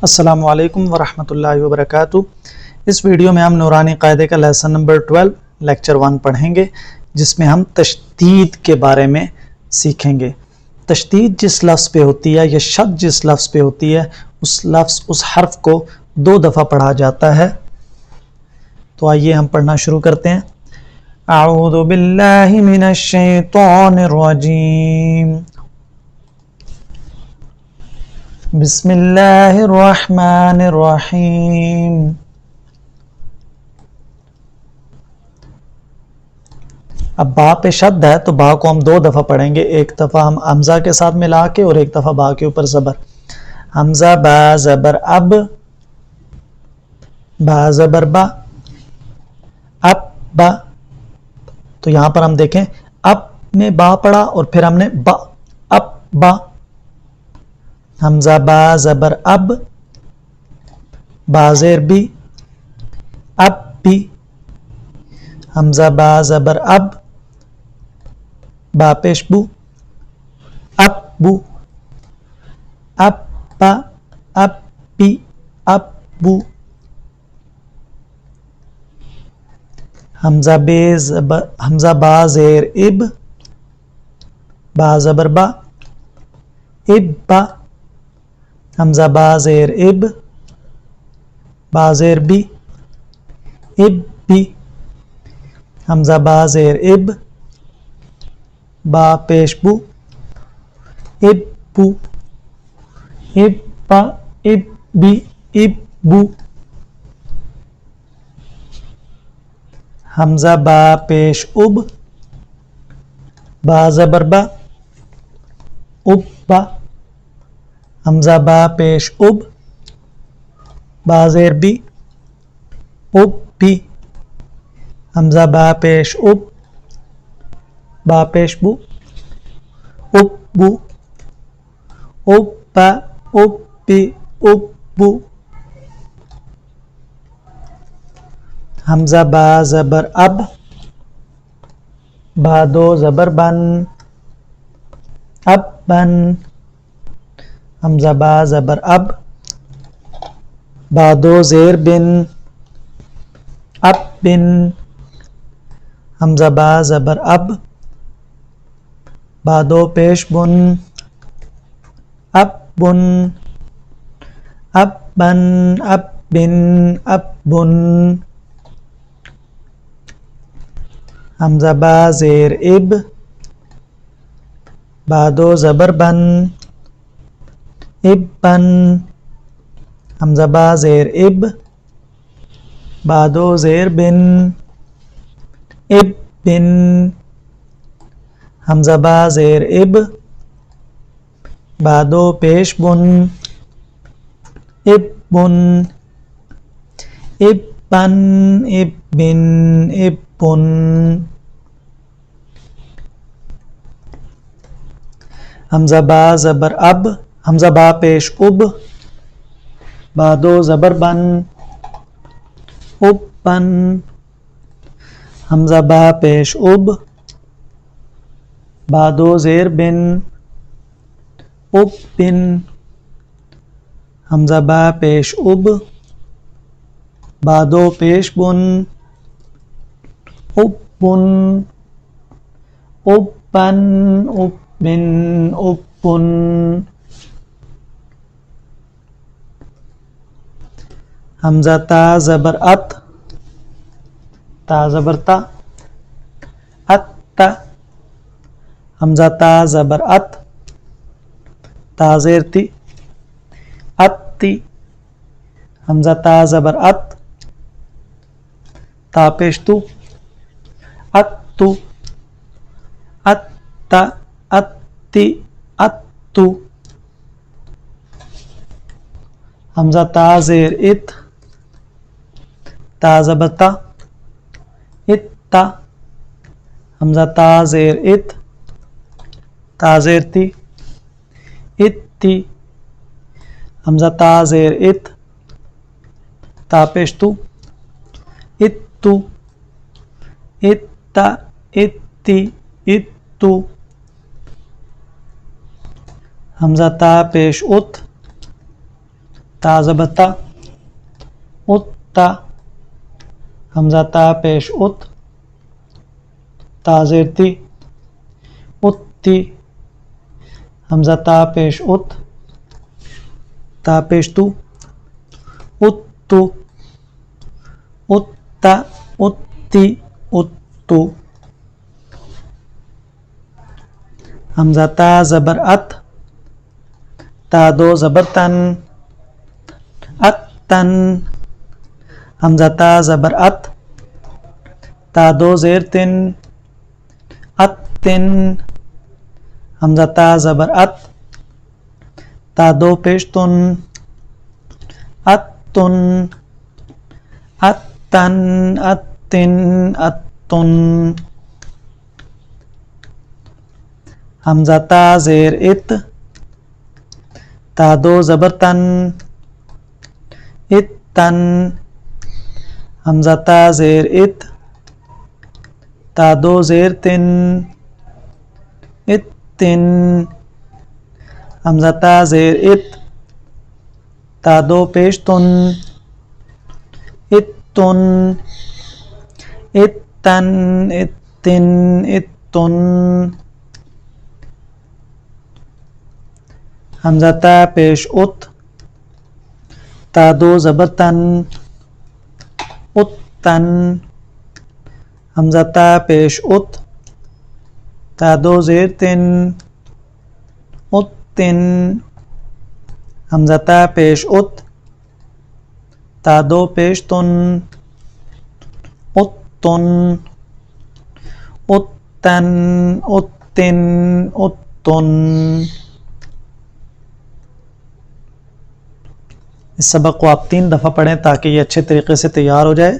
السلام علیکم ورحمۃ اللہ وبرکاتہ۔ اس ویڈیو میں ہم نورانی قاعدے کا لیسن نمبر 12 لیکچر 1 پڑھیں گے، جس میں ہم تشدید کے بارے میں سیکھیں گے۔ تشدید جس لفظ پہ ہوتی ہے یا شد جس لفظ پہ ہوتی ہے، اس حرف کو 2 دفعہ پڑھا جاتا ہے۔ تو آئیے ہم پڑھنا شروع کرتے ہیں۔ اعوذ باللہ من الشیطان الرجیم، بسم اللہ الرحمن الرحیم۔ اب با پہ شد ہے تو با کو ہم 2 دفعہ پڑھیں گے، ایک دفعہ ہم حمزہ کے ساتھ ملا کے اور ایک دفعہ با کے اوپر زبر۔ حمزہ با زبر اب، با زبر با، اب با۔ تو یہاں پر ہم دیکھیں اب میں با پڑھا اور پھر ہم نے با، اب با۔ حمزہ با زبر اب، با زیر بی، اب بی۔ حمزہ با زبر اب، با پیش بو، اب بو، اب با، اب بی، اب بو۔ حمزہ با زیر اب، با زبر با، اب با۔ حمزہ با زیر اب، با زیر بی، اب بی۔ حمزہ با زیر اب، با پیش بو، اب بو، اب با، اب بی، اب بو۔ حمزہ با پیش اب، با زبر با، اب با۔ حمزہ با پیش اب، با زیر بی، اب بی۔ حمزہ با پیش اب، با پیش بو، اب بو، اب با، اب بی، اب بو۔ حمزہ با زبر اب، با 2 زبر بن، اب بن۔ حمزہ با زبر اب، با 2 زیر بن، اب بن۔ حمزہ با زبر اب، با 2 پیش بن، اب بن، اب بن، اب بن، اب بن۔ حمزہ با زیر اب، با 2 زبر بن، اب بن۔ حمزہ با زیر اب، با 2 زیر بن، اب بن۔ حمزہ با زیر اب، با 2 پیش بن، اب بن، اب بن، اب بن، اب بن۔ حمزہ با زبر اب، حمزہ با پیش اب، با 2 زبر بن، اب بن۔ حمزہ با پیش اب، با 2 زیر بن، اب بن۔ حمزہ با پیش اب، با 2 پیش بن، اب بن، اب بن، اب بن، اب بن۔ حمزہ تا زبر ات، تا زبر تا، ات تا۔ حمزہ تا زبر ات، تا زیر تی، ات تی۔ حمزہ تا زبر ات، تا پیش تو، ات تو، ات تا، ات تی، ات تو۔ حمزہ تا زیر ات، تا زبر تا، ات تا۔ حمزہ تا زیر ات، تا زیر تی، ات تی۔ حمزہ تا زیر ات، تا پیش تو، ات تو، ات تا، ات تی، ات تو۔ حمزہ تا پیش ات، تا زبر تا، اتا، حمزہ تا پیش ات، تا زیر تی، اتی، حمزہ تا پیش ات، تا پیش تو، اتو، اتا، اتی، اتو، حمزہ تا زبر ات، تا دو زبر تن، اتن، حمزہ تا زبر ات، تا دو زیر تن، اتن، حمزہ تا زبر ات، تا دو پیش تن، اتن، اتن، اتن، اتن، حمزہ تا زیر ات، تا دو زبر تن، اتن، حمزہ تا زیر ات، تا دو زیر تن، اتن، حمزہ تا زیر ات، تا دو پیش تن، اتن، اتن، اتن، اتن، حمزہ تا پیش ات، تا دو زبر تن، اتن، حمزہ تا پیش ات، تا دو زیر تن، اتن، حمزہ تا پیش ات، تا دو پیش تن، اتن، اتن، اتن، اتن۔ اس سبق کو آپ 3 دفعہ پڑھیں تاکہ یہ اچھے طریقے سے تیار ہو جائے۔